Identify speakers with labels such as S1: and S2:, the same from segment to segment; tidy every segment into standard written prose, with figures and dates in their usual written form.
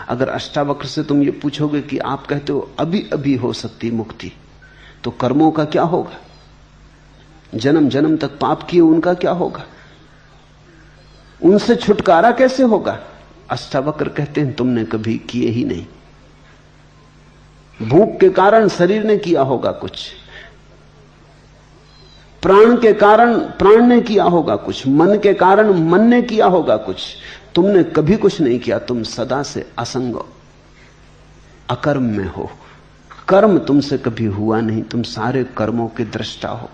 S1: अगर अष्टावक्र से तुम ये पूछोगे कि आप कहते हो अभी अभी हो सकती मुक्ति, तो कर्मों का क्या होगा? जन्म जन्म तक पाप किए उनका क्या होगा? उनसे छुटकारा कैसे होगा? अष्टावक्र कहते हैं तुमने कभी किए ही नहीं। भूख के कारण शरीर ने किया होगा कुछ, प्राण के कारण प्राण ने किया होगा कुछ, मन के कारण मन ने किया होगा कुछ। तुमने कभी कुछ नहीं किया, तुम सदा से असंग अकर्म में हो। कर्म तुमसे कभी हुआ नहीं, तुम सारे कर्मों के दृष्टा हो।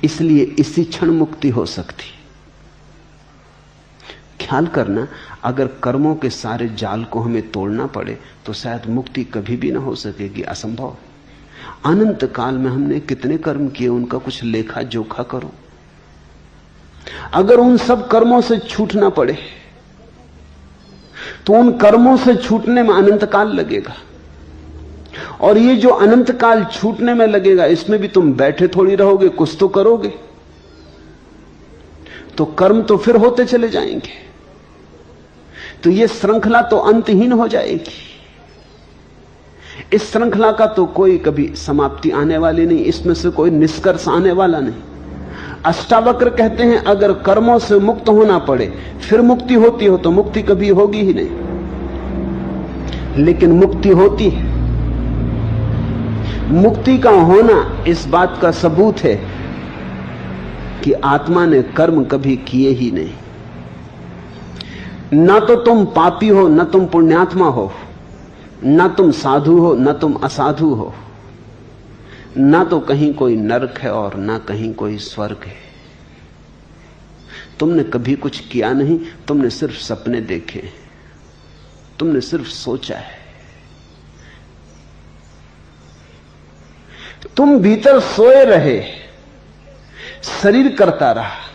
S1: इसलिए इसी क्षण मुक्ति हो सकती। ख्याल करना, अगर कर्मों के सारे जाल को हमें तोड़ना पड़े तो शायद मुक्ति कभी भी ना हो सकेगी, असंभव। अनंत काल में हमने कितने कर्म किए, उनका कुछ लेखा जोखा करो। अगर उन सब कर्मों से छूटना पड़े तो उन कर्मों से छूटने में अनंत काल लगेगा, और ये जो अनंत काल छूटने में लगेगा, इसमें भी तुम बैठे थोड़ी रहोगे, कुछ तो करोगे। तो कर्म तो फिर होते चले जाएंगे, तो ये श्रृंखला तो अंतहीन हो जाएगी। इस श्रृंखला का तो कोई कभी समाप्ति आने वाली नहीं, इसमें से कोई निष्कर्ष आने वाला नहीं। अष्टावक्र कहते हैं अगर कर्मों से मुक्त होना पड़े फिर मुक्ति होती हो तो मुक्ति कभी होगी ही नहीं। लेकिन मुक्ति होती है। मुक्ति का होना इस बात का सबूत है कि आत्मा ने कर्म कभी किए ही नहीं। ना तो तुम पापी हो, ना तुम पुण्यात्मा हो, ना तुम साधु हो, ना तुम असाधु हो, ना तो कहीं कोई नरक है और ना कहीं कोई स्वर्ग है। तुमने कभी कुछ किया नहीं, तुमने सिर्फ सपने देखे, तुमने सिर्फ सोचा है। तुम भीतर सोए रहे, शरीर करता रहा।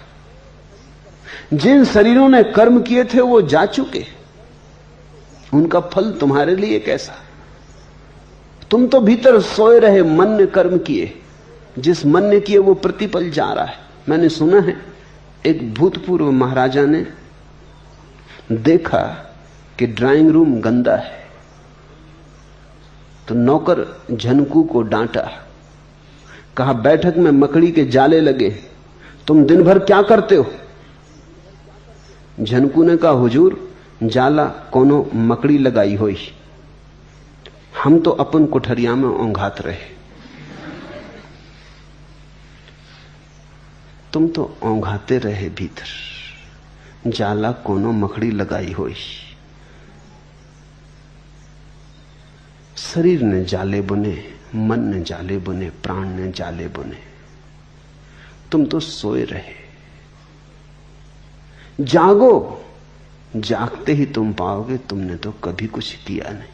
S1: जिन शरीरों ने कर्म किए थे वो जा चुके, उनका फल तुम्हारे लिए कैसा? तुम तो भीतर सोए रहे, मन ने कर्म किए, जिस मन ने किए वो प्रतिपल जा रहा है। मैंने सुना है एक भूतपूर्व महाराजा ने देखा कि ड्राइंग रूम गंदा है, तो नौकर झनकू को डांटा, कहा बैठक में मकड़ी के जाले लगे, तुम दिन भर क्या करते हो? झनकू ने कहा हुजूर, जाला कोनो मकड़ी लगाई होई, हम तो अपन कोठरिया में ओंघात रहे। तुम तो ओंघाते रहे भीतर, जाला कोनो मकड़ी लगाई होई। शरीर ने जाले बुने, मन ने जाले बुने, प्राण ने जाले बुने, तुम तो सोए रहे। जागो, जागते ही तुम पाओगे तुमने तो कभी कुछ किया नहीं।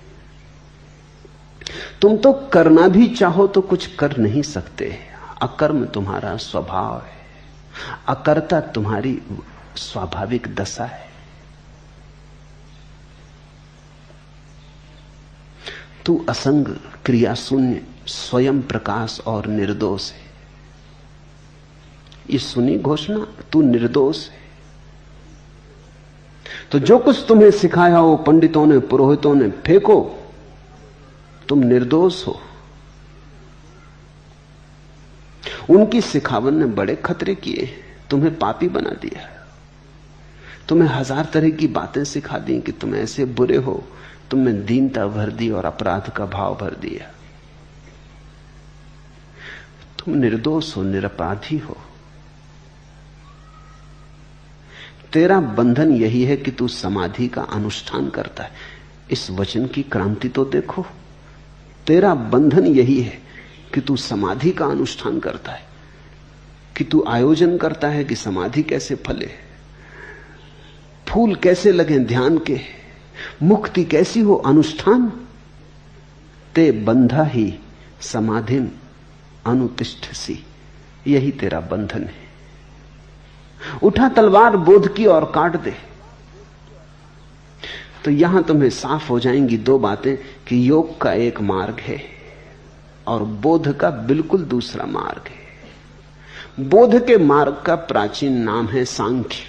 S1: तुम तो करना भी चाहो तो कुछ कर नहीं सकते। अकर्म तुम्हारा स्वभाव है, अकर्ता तुम्हारी स्वाभाविक दशा है। तू असंग, क्रिया शून्य, स्वयं प्रकाश और निर्दोष है। ये सुनी घोषणा, तू निर्दोष है। तो जो कुछ तुम्हें सिखाया हो पंडितों ने, पुरोहितों ने, फेंको, तुम निर्दोष हो। उनकी सिखावन ने बड़े खतरे किए, तुम्हें पापी बना दिया, तुम्हें हजार तरह की बातें सिखा दी कि तुम ऐसे बुरे हो, तुमने दीनता भर दी और अपराध का भाव भर दिया। तुम निर्दोष हो, निरपराधी हो। तेरा बंधन यही है कि तू समाधि का अनुष्ठान करता है। इस वचन की क्रांति तो देखो। तेरा बंधन यही है कि तू समाधि का अनुष्ठान करता है, कि तू आयोजन करता है कि समाधि कैसे फले, फूल कैसे लगे ध्यान के, मुक्ति कैसी हो, अनुष्ठान। ते बंधा ही समाधिम अनुतिष्ठसी, यही तेरा बंधन है। उठा तलवार बोध की और काट दे। तो यहां तुम्हें साफ हो जाएंगी दो बातें कि योग का एक मार्ग है और बोध का बिल्कुल दूसरा मार्ग है। बोध के मार्ग का प्राचीन नाम है सांख्य।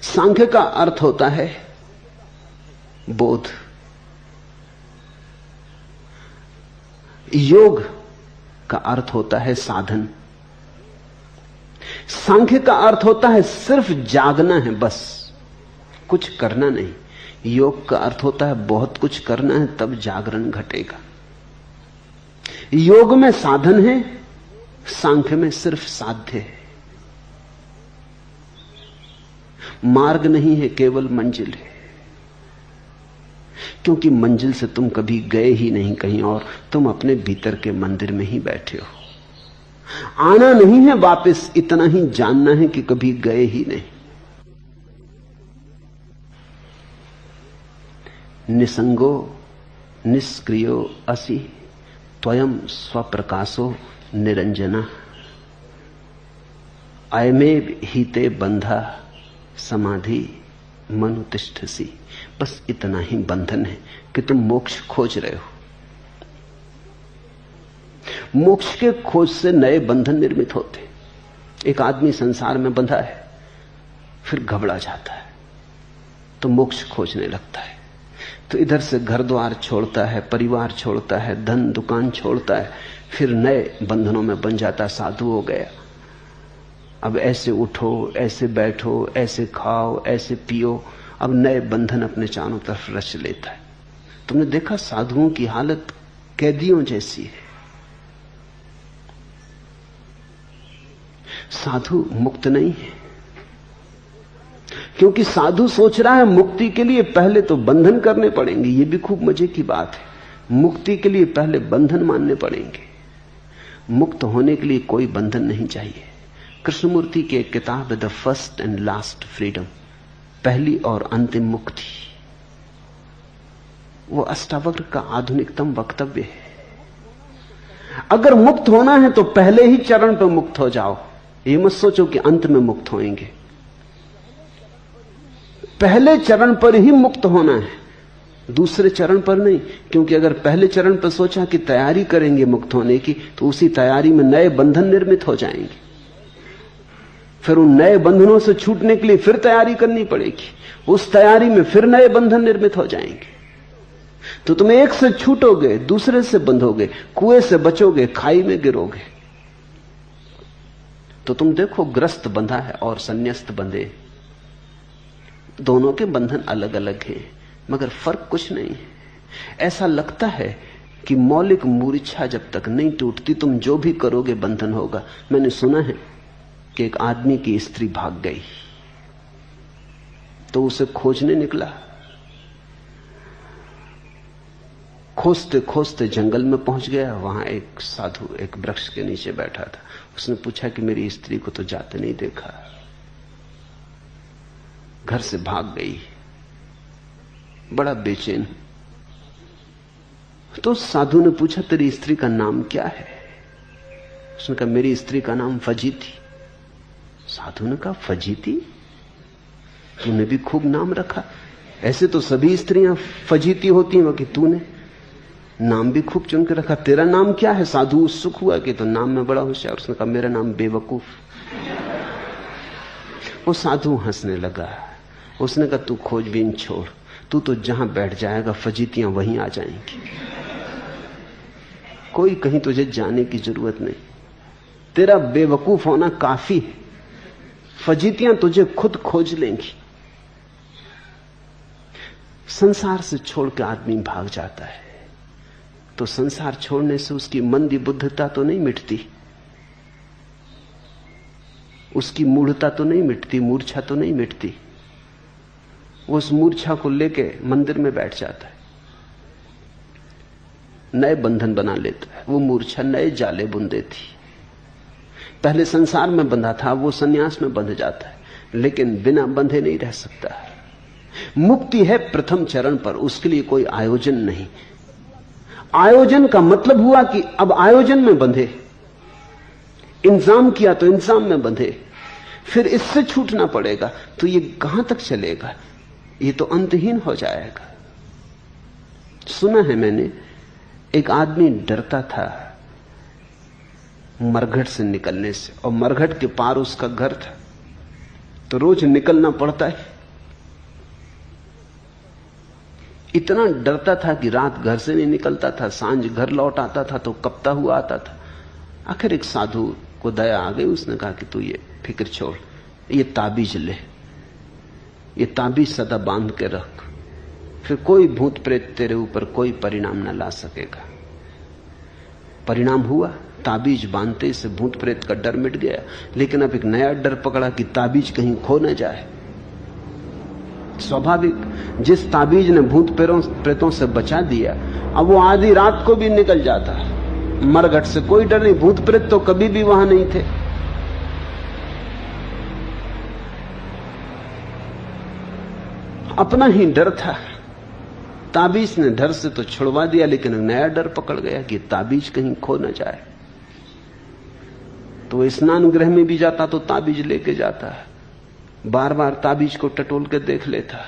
S1: सांख्य का अर्थ होता है बोध, योग का अर्थ होता है साधन। सांख्य का अर्थ होता है सिर्फ जागना है, बस कुछ करना नहीं। योग का अर्थ होता है बहुत कुछ करना है, तब जागरण घटेगा। योग में साधन है, सांख्य में सिर्फ साध्य है। मार्ग नहीं है, केवल मंजिल है। क्योंकि मंजिल से तुम कभी गए ही नहीं कहीं और, तुम अपने भीतर के मंदिर में ही बैठे हो। आना नहीं है वापस, इतना ही जानना है कि कभी गए ही नहीं। निसंगो निष्क्रियो असि त्वयं स्वप्रकाशो निरंजना अयमेव हिते बंधा समाधि मनुतिष्ठसी। बस इतना ही बंधन है कि तुम मोक्ष खोज रहे हो। मोक्ष के खोज से नए बंधन निर्मित होते। एक आदमी संसार में बंधा है, फिर घबरा जाता है तो मोक्ष खोजने लगता है। तो इधर से घर द्वार छोड़ता है, परिवार छोड़ता है, धन दुकान छोड़ता है, फिर नए बंधनों में बन जाता। साधु हो गया, अब ऐसे उठो, ऐसे बैठो, ऐसे खाओ, ऐसे पियो, अब नए बंधन अपने चारों तरफ रच लेता है। तुमने देखा साधुओं की हालत कैदियों जैसी है। साधु मुक्त नहीं है, क्योंकि साधु सोच रहा है मुक्ति के लिए पहले तो बंधन करने पड़ेंगे। यह भी खूब मजे की बात है, मुक्ति के लिए पहले बंधन मानने पड़ेंगे। मुक्त होने के लिए कोई बंधन नहीं चाहिए। कृष्णमूर्ति की एक किताब है the first and last freedom, पहली और अंतिम मुक्ति। वो अष्टावक्र का आधुनिकतम वक्तव्य है। अगर मुक्त होना है तो पहले ही चरण पर मुक्त हो जाओ। ये मत सोचो कि अंत में मुक्त होएंगे, पहले चरण पर ही मुक्त होना है, दूसरे चरण पर नहीं। क्योंकि अगर पहले चरण पर सोचा कि तैयारी करेंगे मुक्त होने की, तो उसी तैयारी में नए बंधन निर्मित हो जाएंगे। फिर उन नए बंधनों से छूटने के लिए फिर तैयारी करनी पड़ेगी, उस तैयारी में फिर नए बंधन निर्मित हो जाएंगे। तो तुम एक से छूटोगे, दूसरे से बंधोगे, कुएं से बचोगे, खाई में गिरोगे। तो तुम देखो, ग्रस्त बंधा है और संन्यास्त बंधे, दोनों के बंधन अलग अलग हैं, मगर फर्क कुछ नहीं है। ऐसा लगता है कि मौलिक मूर्छा जब तक नहीं टूटती, तुम जो भी करोगे बंधन होगा। मैंने सुना है कि एक आदमी की स्त्री भाग गई, तो उसे खोजने निकला। खोजते खोजते जंगल में पहुंच गया। वहां एक साधु एक वृक्ष के नीचे बैठा था। उसने पूछा कि मेरी स्त्री को तो जाते नहीं देखा, घर से भाग गई, बड़ा बेचैन। तो साधु ने पूछा तेरी स्त्री का नाम क्या है? उसने कहा मेरी स्त्री का नाम फजीती। साधु ने कहा फजीती? तूने भी खूब नाम रखा। ऐसे तो सभी स्त्रियां फजीती होती हैं, कि तूने नाम भी खूब चुन के रखा। तेरा नाम क्या है? साधु उत्सुक हुआ कि तो नाम में बड़ा होशियार। उसने कहा मेरा नाम बेवकूफ। वो साधु हंसने लगा। उसने कहा तू खोजबीन छोड़, तू तो जहां बैठ जाएगा फजीतियां वहीं आ जाएंगी। कोई कहीं तुझे जाने की जरूरत नहीं, तेरा बेवकूफ होना काफी है। फजीतियां तुझे खुद खोज लेंगी। संसार से छोड़ के आदमी भाग जाता है, तो संसार छोड़ने से उसकी मंदी बुद्धता तो नहीं मिटती, उसकी मूढ़ता तो नहीं मिटती, मूर्छा तो नहीं मिटती। वो उस मूर्छा को लेके मंदिर में बैठ जाता है, नए बंधन बना लेता है। वो मूर्छा नए जाले बुन देती। पहले संसार में बंधा था, वो सन्यास में बंध जाता है, लेकिन बिना बंधे नहीं रह सकता। मुक्ति है प्रथम चरण पर, उसके लिए कोई आयोजन नहीं। आयोजन का मतलब हुआ कि अब आयोजन में बंधे, इंतजाम किया तो इंतजाम में बंधे, फिर इससे छूटना पड़ेगा। तो ये कहां तक चलेगा? ये तो अंतहीन हो जाएगा। सुना है मैंने, एक आदमी डरता था मरघट से निकलने से, और मरघट के पार उसका घर था। तो रोज निकलना पड़ता है। इतना डरता था कि रात घर से नहीं निकलता था, सांझ घर लौट आता था तो कपता हुआ आता था। आखिर एक साधु को दया आ गई, उसने कहा कि तू ये फिक्र छोड़, ये ताबीज ले, ये ताबीज सदा बांध के रख, फिर कोई भूत प्रेत तेरे ऊपर कोई परिणाम न ला सकेगा। परिणाम हुआ, ताबीज बांधते से भूत प्रेत का डर मिट गया। लेकिन अब एक नया डर पकड़ा कि ताबीज कहीं खो न जाए। स्वाभाविक, जिस ताबीज ने भूत प्रेतों से बचा दिया, अब वो आधी रात को भी निकल जाता। मरघट से कोई डर नहीं, भूत प्रेत तो कभी भी वहां नहीं थे। अपना ही डर था। ताबीज ने डर से तो छुड़वा दिया, लेकिन नया डर पकड़ गया कि ताबीज कहीं खो न जाए। तो स्नान गृह में भी जाता तो ताबीज लेके जाता, बार बार ताबीज को टटोल के देख लेता।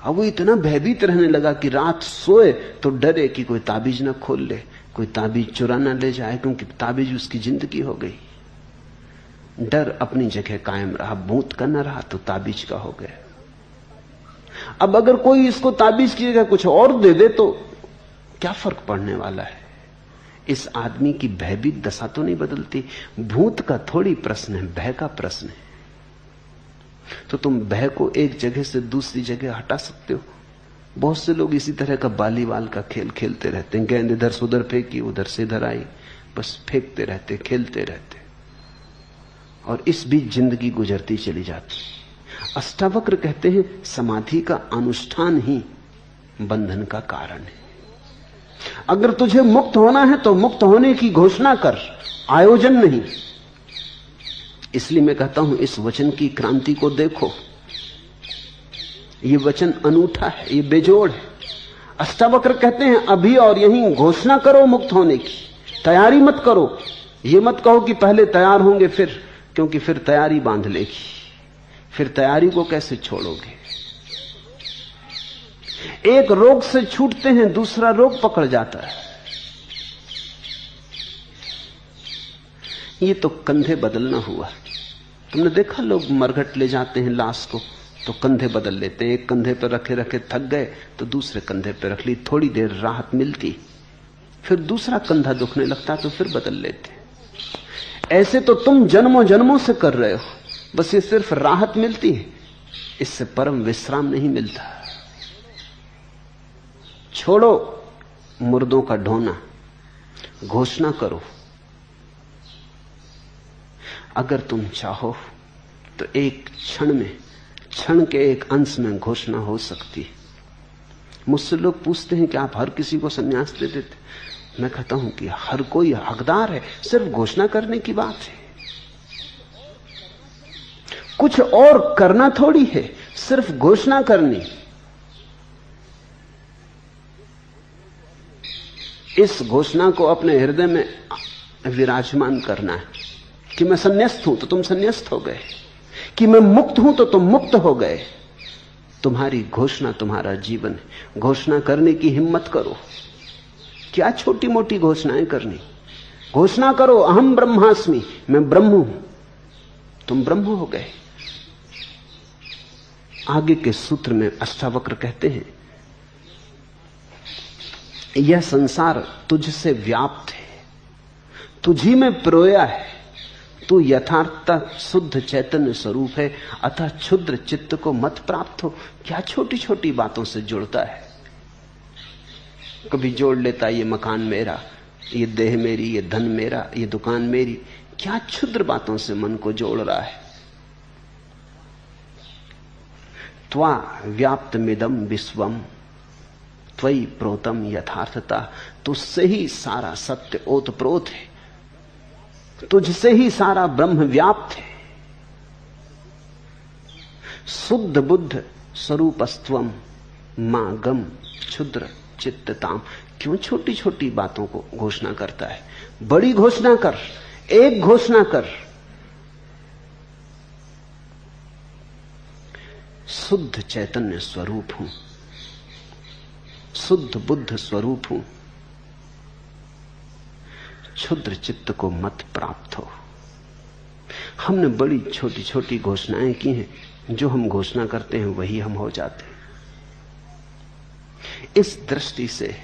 S1: अब वो इतना भयभीत रहने लगा कि रात सोए तो डरे कि कोई ताबीज ना खोल ले, कोई ताबीज चुरा ना ले जाए, क्योंकि ताबीज उसकी जिंदगी हो गई। डर अपनी जगह कायम रहा, भूत का न रहा तो ताबीज का हो गया। अब अगर कोई इसको ताबीज की जगह कुछ और दे दे तो क्या फर्क पड़ने वाला है? इस आदमी की भयभीत दशा तो नहीं बदलती। भूत का थोड़ी प्रश्न है, भय का प्रश्न है। तो तुम भय को एक जगह से दूसरी जगह हटा सकते हो। बहुत से लोग इसी तरह का बालीवाल का खेल खेलते रहते हैं। गेंद इधर से उधर फेंकी, उधर से इधर आई, बस फेंकते रहते, खेलते रहते, और इस बीच जिंदगी गुजरती चली जाती। अष्टावक्र कहते हैं समाधि का अनुष्ठान ही बंधन का कारण है। अगर तुझे मुक्त होना है तो मुक्त होने की घोषणा कर, आयोजन नहीं। इसलिए मैं कहता हूं इस वचन की क्रांति को देखो। यह वचन अनूठा है, यह बेजोड़ है। अष्टावक्र कहते हैं अभी और यहीं घोषणा करो मुक्त होने की, तैयारी मत करो। यह मत कहो कि पहले तैयार होंगे फिर, क्योंकि फिर तैयारी बांध लेगी, फिर तैयारी को कैसे छोड़ोगे? एक रोग से छूटते हैं, दूसरा रोग पकड़ जाता है। ये तो कंधे बदलना हुआ। तुमने देखा लोग मरघट ले जाते हैं लाश को तो कंधे बदल लेते हैं। एक कंधे पर रखे रखे थक गए तो दूसरे कंधे पर रख ली, थोड़ी देर राहत मिलती, फिर दूसरा कंधा दुखने लगता तो फिर बदल लेते। ऐसे तो तुम जन्मों जन्मों से कर रहे हो, बस ये सिर्फ राहत मिलती है, इससे परम विश्राम नहीं मिलता। छोड़ो मुर्दों का ढोना, घोषणा करो। अगर तुम चाहो तो एक क्षण में, क्षण के एक अंश में घोषणा हो सकती है। मुझसे लोग पूछते हैं कि आप हर किसी को संन्यास दे देते? मैं कहता हूं कि हर कोई हकदार है, सिर्फ घोषणा करने की बात है। कुछ और करना थोड़ी है, सिर्फ घोषणा करनी। इस घोषणा को अपने हृदय में विराजमान करना है कि मैं संन्यास्त हूं तो तुम संन्यास्त हो गए, कि मैं मुक्त हूं तो तुम मुक्त हो गए। तुम्हारी घोषणा तुम्हारा जीवन है। घोषणा करने की हिम्मत करो। क्या छोटी मोटी घोषणाएं करनी? घोषणा करो अहम ब्रह्मास्मि, मैं ब्रह्म हूं। तुम ब्रह्म हो गए। आगे के सूत्र में अष्टावक्र कहते हैं यह संसार तुझसे व्याप्त है, तुझी में प्रोया है। तू यथार्थता शुद्ध चैतन्य स्वरूप है, अतः क्षुद्र चित्त को मत प्राप्त हो। क्या छोटी छोटी बातों से जुड़ता है? कभी जोड़ लेता ये मकान मेरा, ये देह मेरी, ये धन मेरा, ये दुकान मेरी। क्या क्षुद्र बातों से मन को जोड़ रहा है? त्वा व्याप्तमिदं विश्वम त्वयि प्रोतम यथार्थता। तुझसे ही सारा सत्य ओतप्रोत है, तुझसे ही सारा ब्रह्म व्याप्त है। शुद्ध बुद्ध स्वरूपस्त्वम मां गम क्षुद्र चित्तताम। क्यों छोटी छोटी बातों को घोषणा करता है? बड़ी घोषणा कर, एक घोषणा कर। शुद्ध चैतन्य स्वरूप हूं, शुद्ध बुद्ध स्वरूप हूं, क्षुद्र चित्त को मत प्राप्त हो। हमने बड़ी छोटी छोटी घोषणाएं की हैं, जो हम घोषणा करते हैं वही हम हो जाते हैं। इस दृष्टि से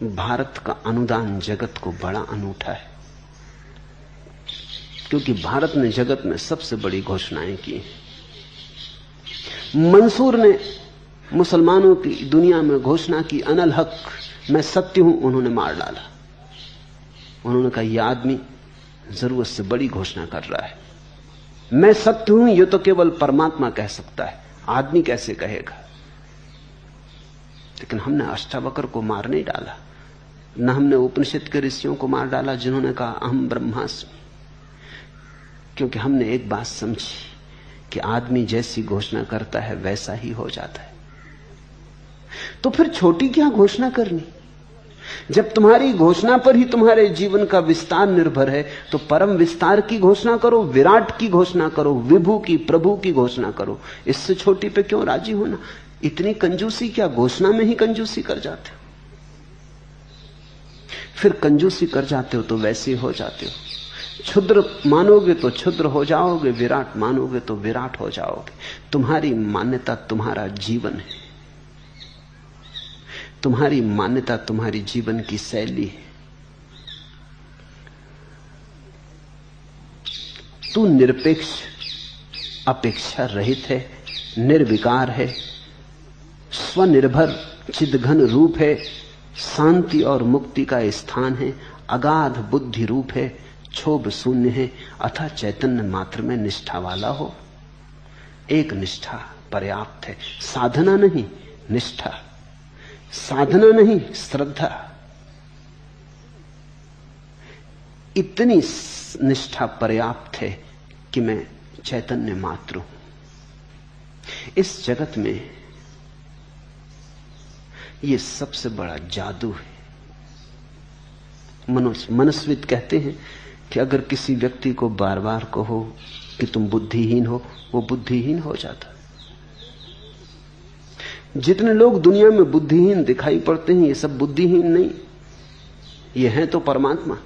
S1: भारत का अनुदान जगत को बड़ा अनूठा है, क्योंकि भारत ने जगत में सबसे बड़ी घोषणाएं की हैं। मंसूर ने मुसलमानों की दुनिया में घोषणा की, अनल हक, मैं सत्य हूं, उन्होंने मार डाला। उन्होंने कहा यह आदमी जरूरत से बड़ी घोषणा कर रहा है। मैं सत्य हूं यह तो केवल परमात्मा कह सकता है, आदमी कैसे कहेगा। लेकिन हमने अष्टावक्र को मार नहीं डाला, न हमने उपनिषद के ऋषियों को मार डाला जिन्होंने कहा अहम ब्रह्मास्मि, क्योंकि हमने एक बात समझी कि आदमी जैसी घोषणा करता है वैसा ही हो जाता है। तो फिर छोटी क्या घोषणा करनी? जब तुम्हारी घोषणा पर ही तुम्हारे जीवन का विस्तार निर्भर है, तो परम विस्तार की घोषणा करो, विराट की घोषणा करो, विभु की, प्रभु की घोषणा करो। इससे छोटी पे क्यों राजी होना? इतनी कंजूसी क्या? घोषणा में ही कंजूसी कर जाते हो। फिर कंजूसी कर जाते हो तो वैसे हो जाते हो। क्षुद्र मानोगे तो क्षुद्र हो जाओगे, विराट मानोगे तो विराट हो जाओगे। तुम्हारी मान्यता तुम्हारा जीवन है, तुम्हारी मान्यता तुम्हारी जीवन की शैली है। तू निरपेक्ष, अपेक्षा रहित है, निर्विकार है, स्वनिर्भर चिदघन रूप है, शांति और मुक्ति का स्थान है, अगाध बुद्धि रूप है, क्षोभ शून्य है, अथा चैतन्य मात्र में निष्ठा वाला हो। एक निष्ठा पर्याप्त है, साधना नहीं निष्ठा, साधना नहीं श्रद्धा। इतनी निष्ठा पर्याप्त है कि मैं चैतन्य मात्र हूं। इस जगत में यह सबसे बड़ा जादू है। मनस्विद कहते हैं कि अगर किसी व्यक्ति को बार बार कहो कि तुम बुद्धिहीन हो, वो बुद्धिहीन हो जाता। जितने लोग दुनिया में बुद्धिहीन दिखाई पड़ते हैं, ये सब बुद्धिहीन नहीं, ये हैं तो परमात्मा।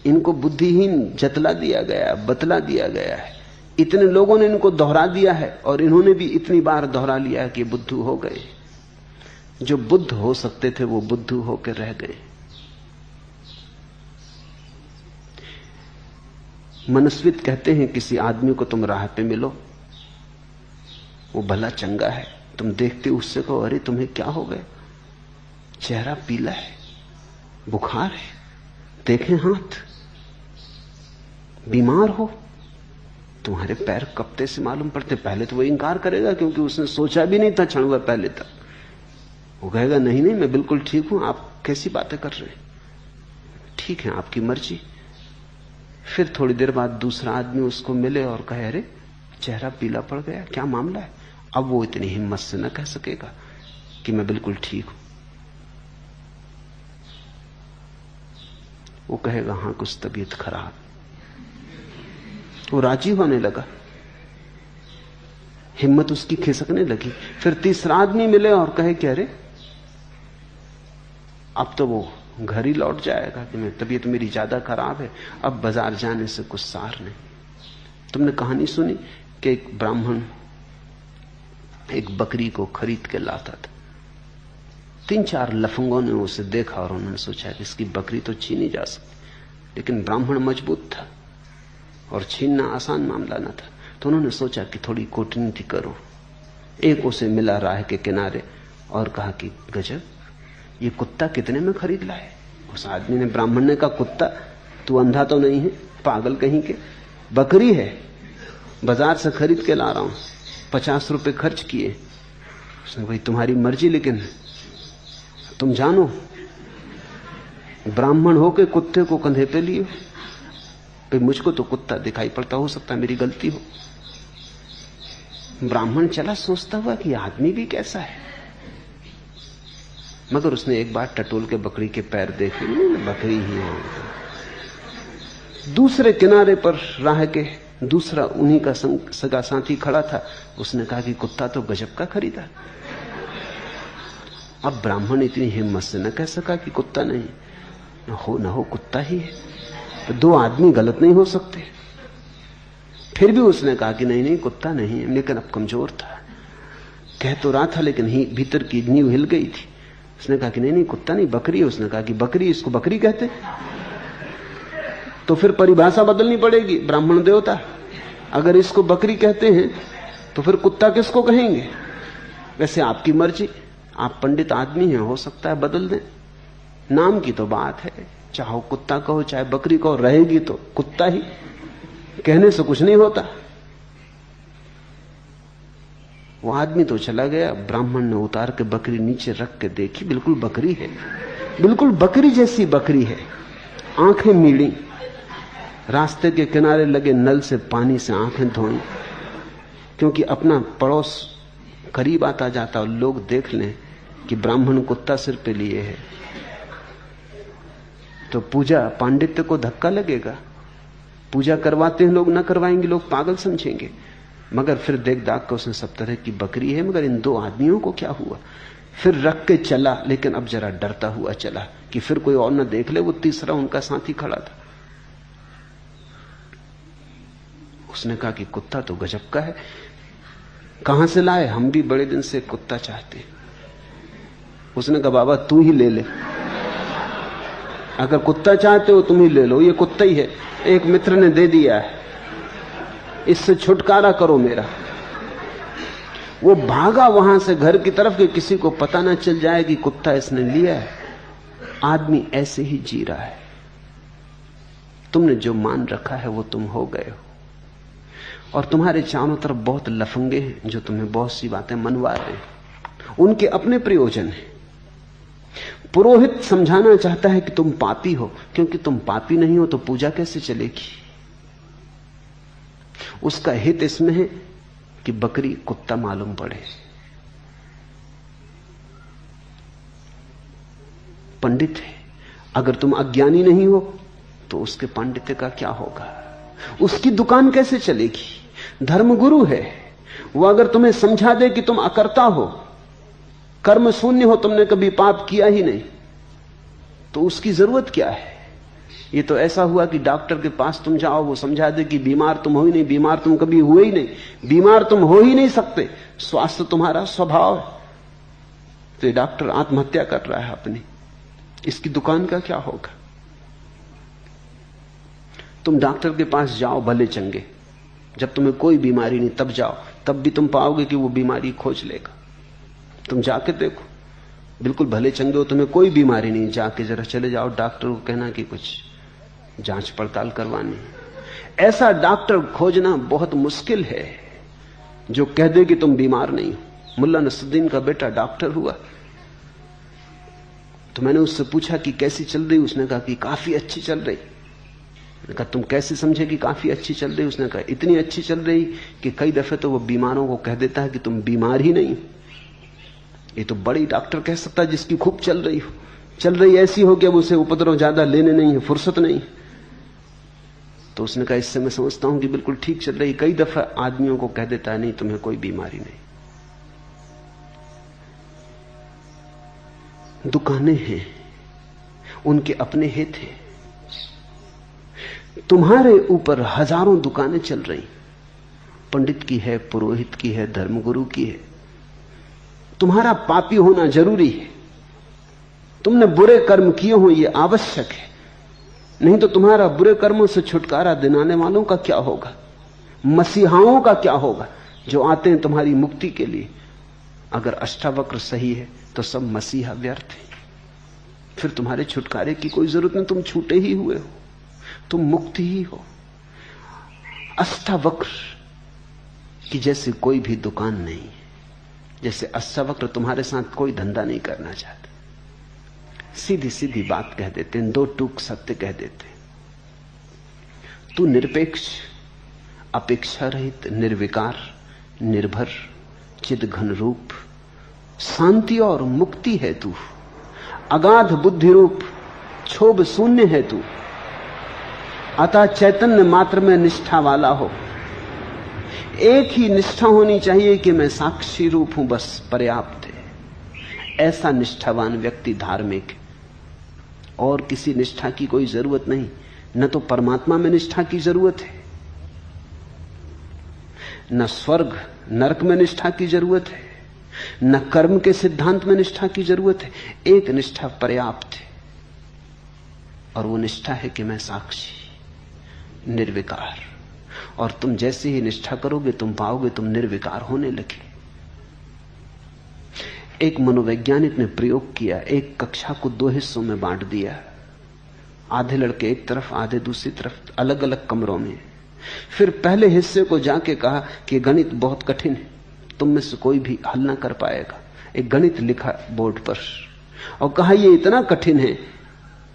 S1: इनको बुद्धिहीन जतला दिया गया, बतला दिया गया है। इतने लोगों ने इनको दोहरा दिया है और इन्होंने भी इतनी बार दोहरा लिया है कि बुद्धू हो गए। जो बुद्ध हो सकते थे वो बुद्धू होकर रह गए। मनस्वित कहते हैं किसी आदमी को तुम राह पे मिलो, वो भला चंगा है, तुम देखते उससे कहो अरे तुम्हें क्या हो गया, चेहरा पीला है, बुखार है, देखें हाथ, बीमार हो, तुम्हारे पैर कपते से मालूम पड़ते। पहले तो वो इंकार करेगा क्योंकि उसने सोचा भी नहीं था क्षण भर पहले तक। वो कहेगा नहीं नहीं मैं बिल्कुल ठीक हूं, आप कैसी बातें कर रहे हैं, ठीक है आपकी मर्जी। फिर थोड़ी देर बाद दूसरा आदमी उसको मिले और कहे अरे चेहरा पीला पड़ गया, क्या मामला है। अब वो इतनी हिम्मत से न कह सकेगा कि मैं बिल्कुल ठीक हूं। वो कहेगा हां कुछ तबीयत खराब। वो राजी होने लगा, हिम्मत उसकी खिसकने लगी। फिर तीसरा आदमी मिले और कहे कि अरे अब तो वो घर ही लौट जाएगा कि मैं तबीयत मेरी ज्यादा खराब है, अब बाजार जाने से कुछ सार नहीं। तुमने कहानी सुनी कि एक ब्राह्मण एक बकरी को खरीद के लाता था। 3-4 लफंगों ने उसे देखा और उन्होंने सोचा कि इसकी बकरी तो छीनी जा सकती, लेकिन ब्राह्मण मजबूत था और छीनना आसान मामला न था। तो उन्होंने सोचा कि थोड़ी कूटनीति करो। एक उसे मिला राह के किनारे और कहा कि गजब, ये कुत्ता कितने में खरीद लाए। उस आदमी ने, ब्राह्मण ने कहा कुत्ता, तू अंधा तो नहीं है, पागल कहीं के, बकरी है, बाजार से खरीद के ला रहा हूं, 50 रुपए खर्च किए। उसने भाई तुम्हारी मर्जी, लेकिन तुम जानो ब्राह्मण होके कुत्ते को कंधे पे लिए, भाई मुझको तो कुत्ता दिखाई पड़ता, हो सकता मेरी गलती हो। ब्राह्मण चला सोचता हुआ कि आदमी भी कैसा है, मगर उसने एक बार टटोल के बकरी के पैर देखे, बकरी ही है। दूसरे किनारे पर राह के दूसरा उन्हीं का सगा साथी खड़ा था। उसने कहा कि कुत्ता तो गजब का खरीदा। अब ब्राह्मण इतनी हिम्मत से न कह सका कि कुत्ता नहीं, न हो कुत्ता ही है, तो 2 आदमी गलत नहीं हो सकते। फिर भी उसने कहा कि नहीं नहीं कुत्ता नहीं, लेकिन अब कमजोर था, कह तो रहा था लेकिन ही भीतर की नींव हिल गई थी। उसने कहा कि नहीं नहीं कुत्ता नहीं बकरी है। उसने कहा कि बकरी, इसको बकरी कहते? तो फिर परिभाषा बदलनी पड़ेगी, ब्राह्मण देवता। अगर इसको बकरी कहते हैं तो फिर कुत्ता किसको कहेंगे? वैसे आपकी मर्जी, आप पंडित आदमी हैं, हो सकता है बदल दें। नाम की तो बात है, चाहो कुत्ता कहो चाहे बकरी कहो, रहेगी तो कुत्ता ही, कहने से कुछ नहीं होता। वो आदमी तो चला गया, ब्राह्मण ने उतार के बकरी नीचे रख के देखी, बिल्कुल बकरी है, बिल्कुल बकरी जैसी बकरी है, आंखें मीड़ी, रास्ते के किनारे लगे नल से पानी से आंखें धोई, क्योंकि अपना पड़ोस करीब आता जाता और लोग देख लें कि ब्राह्मण कुत्ता सिर पे लिए है तो पूजा पांडित्य को धक्का लगेगा। पूजा करवाते हैं लोग, ना करवाएंगे लोग पागल समझेंगे। मगर फिर देख दाख के उसने सब तरह की बकरी है, मगर इन दो आदमियों को क्या हुआ? फिर रख के चला, लेकिन अब जरा डरता हुआ चला कि फिर कोई और ना देख ले। वो तीसरा उनका साथी खड़ा था। उसने कहा कि कुत्ता तो गजब का है, कहां से लाए? हम भी बड़े दिन से कुत्ता चाहते हैं। उसने कहा बाबा तू ही ले ले, अगर कुत्ता चाहते हो तुम ही ले लो, ये कुत्ता ही है, एक मित्र ने दे दिया है, इससे छुटकारा करो मेरा। वो भागा वहां से घर की तरफ कि किसी को पता ना चल जाए कि कुत्ता इसने लिया है। आदमी ऐसे ही जी रहा है। तुमने जो मान रखा है वो तुम हो गए हो, और तुम्हारे चारों तरफ बहुत लफंगे हैं जो तुम्हें बहुत सी बातें मनवा रहे हैं। उनके अपने प्रयोजन हैं। पुरोहित समझाना चाहता है कि तुम पापी हो, क्योंकि तुम पापी नहीं हो तो पूजा कैसे चलेगी। उसका हित इसमें है कि बकरी कुत्ता मालूम पड़े। पंडित है, अगर तुम अज्ञानी नहीं हो तो उसके पांडित्य का क्या होगा? उसकी दुकान कैसे चलेगी? धर्मगुरु है वो, अगर तुम्हें समझा दे कि तुम अकर्ता हो, कर्म शून्य हो, तुमने कभी पाप किया ही नहीं, तो उसकी जरूरत क्या है? ये तो ऐसा हुआ कि डॉक्टर के पास तुम जाओ, वो समझा दे कि बीमार तुम हो ही नहीं, बीमार तुम कभी हुए ही नहीं, बीमार तुम हो ही नहीं सकते, स्वास्थ्य तुम्हारा स्वभाव है। तो ये डॉक्टर आत्महत्या कर रहा है अपनी, इसकी दुकान का क्या होगा? तुम डॉक्टर के पास जाओ भले चंगे, जब तुम्हें कोई बीमारी नहीं तब जाओ, तब भी तुम पाओगे कि वो बीमारी खोज लेगा। तुम जाके देखो, बिल्कुल भले चंगे हो, तुम्हें कोई बीमारी नहीं, जाके जरा चले जाओ डॉक्टर को कहना कि कुछ जांच पड़ताल करवानी। ऐसा डॉक्टर खोजना बहुत मुश्किल है जो कह दे कि तुम बीमार नहीं हो। मुल्ला नसरुद्दीन का बेटा डॉक्टर हुआ, तो मैंने उससे पूछा कि कैसी चल रही? उसने कहा कि काफी अच्छी चल रही। मैंने कहा तुम कैसे समझे कि काफी अच्छी चल रही? उसने कहा इतनी अच्छी चल रही कि कई दफे तो वो बीमारों को कह देता है कि तुम बीमार ही नहीं। ये तो बड़ी डॉक्टर कह सकता है जिसकी खूब चल रही हो, चल रही ऐसी हो कि अब उसे उपद्रव ज्यादा लेने नहीं है, फुर्सत नहीं। तो उसने कहा इससे मैं समझता हूं कि बिल्कुल ठीक चल रही। कई दफा आदमियों को कह देता है नहीं तुम्हें कोई बीमारी नहीं। दुकानें हैं, उनके अपने हित हैं। तुम्हारे ऊपर हजारों दुकानें चल रही, पंडित की है, पुरोहित की है, धर्मगुरु की है। तुम्हारा पापी होना जरूरी है, तुमने बुरे कर्म किए हो ये आवश्यक है, नहीं तो तुम्हारा बुरे कर्मों से छुटकारा दिलाने वालों का क्या होगा? मसीहाओं का क्या होगा जो आते हैं तुम्हारी मुक्ति के लिए? अगर अष्टावक्र सही है तो सब मसीहा व्यर्थ है, फिर तुम्हारे छुटकारे की कोई जरूरत नहीं, तुम छूटे ही हुए हो, तुम मुक्त ही हो। अष्टावक्र की जैसे कोई भी दुकान नहीं है, जैसे अष्टावक्र तुम्हारे साथ कोई धंधा नहीं करना चाहते, सीधी सीधी बात कह देते हैं, दो टूक सत्य कह देते हैं। तू निरपेक्ष, अपेक्षा रहित, निर्विकार, निर्भर, चिद घन रूप, शांति और मुक्ति है तू, अगाध बुद्धि रूप, क्षोभ शून्य है तू, अतः चैतन्य मात्र में निष्ठा वाला हो। एक ही निष्ठा होनी चाहिए कि मैं साक्षी रूप हूं, बस पर्याप्त है। ऐसा निष्ठावान व्यक्ति धार्मिक है, और किसी निष्ठा की कोई जरूरत नहीं। न तो परमात्मा में निष्ठा की जरूरत है, न स्वर्ग नरक में निष्ठा की जरूरत है, न कर्म के सिद्धांत में निष्ठा की जरूरत है। एक निष्ठा पर्याप्त है, और वो निष्ठा है कि मैं साक्षी, निर्विकार। और तुम जैसे ही निष्ठा करोगे तुम पाओगे तुम निर्विकार होने लगे। एक मनोवैज्ञानिक ने प्रयोग किया, एक कक्षा को 2 हिस्सों में बांट दिया, आधे लड़के एक तरफ आधे दूसरी तरफ, अलग अलग कमरों में। फिर पहले हिस्से को जाके कहा कि गणित बहुत कठिन है, तुम में से कोई भी हल ना कर पाएगा। एक गणित लिखा बोर्ड पर और कहा यह इतना कठिन है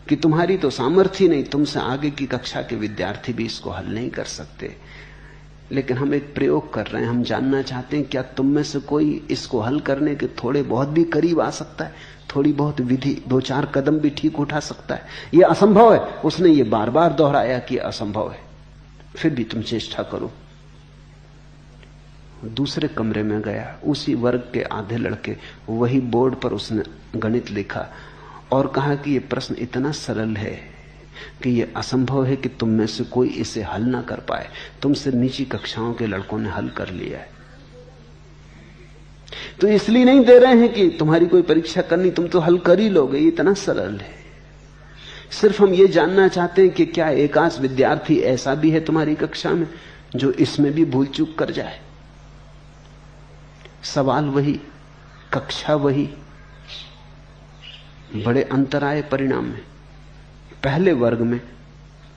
S1: कि तुम्हारी तो सामर्थ्य नहीं, तुमसे आगे की कक्षा के विद्यार्थी भी इसको हल नहीं कर सकते। लेकिन हम एक प्रयोग कर रहे हैं, हम जानना चाहते हैं क्या तुम में से कोई इसको हल करने के थोड़े बहुत भी करीब आ सकता है, थोड़ी बहुत विधि 2-4 कदम भी ठीक उठा सकता है। यह असंभव है। उसने ये बार बार दोहराया कि असंभव है, फिर भी तुम चेष्टा करो। दूसरे कमरे में गया, उसी वर्ग के आधे लड़के, वही बोर्ड पर उसने गणित लिखा और कहा कि यह प्रश्न इतना सरल है कि यह असंभव है कि तुम में से कोई इसे हल ना कर पाए। तुमसे नीची कक्षाओं के लड़कों ने हल कर लिया है। तो इसलिए नहीं दे रहे हैं कि तुम्हारी कोई परीक्षा करनी, तुम तो हल कर ही लोगे, इतना सरल है। सिर्फ हम ये जानना चाहते हैं कि क्या एकांश विद्यार्थी ऐसा भी है तुम्हारी कक्षा में जो इसमें भी भूल चूक कर जाए। सवाल वही, कक्षा वही, बड़े अंतर आए परिणाम में। पहले वर्ग में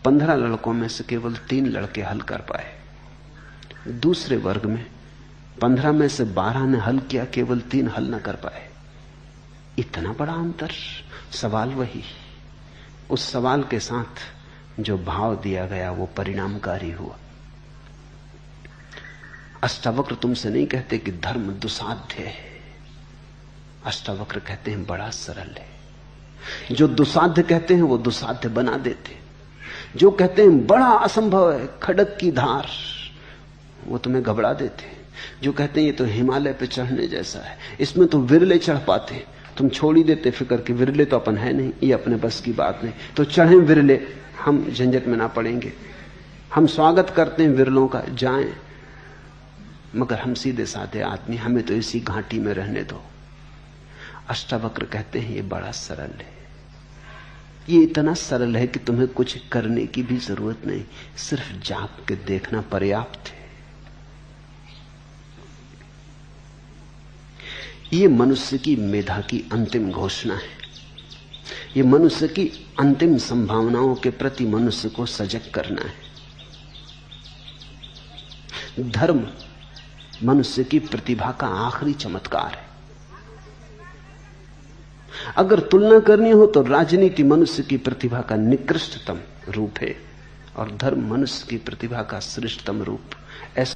S1: 15 लड़कों में से केवल 3 लड़के हल कर पाए। दूसरे वर्ग में 15 में से 12 ने हल किया, केवल 3 हल न कर पाए। इतना बड़ा अंतर। सवाल वही, उस सवाल के साथ जो भाव दिया गया वो परिणामकारी हुआ। अष्टावक्र तुमसे नहीं कहते कि धर्म दुसाध्य है, अष्टावक्र कहते हैं बड़ा सरल है। जो दुसाध्य कहते हैं वो दुसाध्य बना देते, जो कहते हैं बड़ा असंभव है, खड़क की धार, वो तुम्हें घबरा देते। जो कहते हैं ये तो हिमालय पे चढ़ने जैसा है, इसमें तो विरले चढ़ पाते, तुम छोड़ ही देते फिक्र कि विरले तो अपन है नहीं, ये अपने बस की बात नहीं, तो चढ़े विरले, हम झंझट में ना पड़ेंगे। हम स्वागत करते हैं विरलों का, जाएं, मगर हम सीधे साधे आदमी, हमें तो इसी घाटी में रहने दो। अष्टावक्र कहते हैं ये बड़ा सरल है, ये इतना सरल है कि तुम्हें कुछ करने की भी जरूरत नहीं, सिर्फ जाग के देखना पर्याप्त है। ये मनुष्य की मेधा की अंतिम घोषणा है। ये मनुष्य की अंतिम संभावनाओं के प्रति मनुष्य को सजग करना है। धर्म मनुष्य की प्रतिभा का आखिरी चमत्कार है। अगर तुलना करनी हो तो राजनीति मनुष्य की प्रतिभा का निकृष्टतम रूप है और धर्म मनुष्य की प्रतिभा का श्रेष्ठतम रूप। ऐसा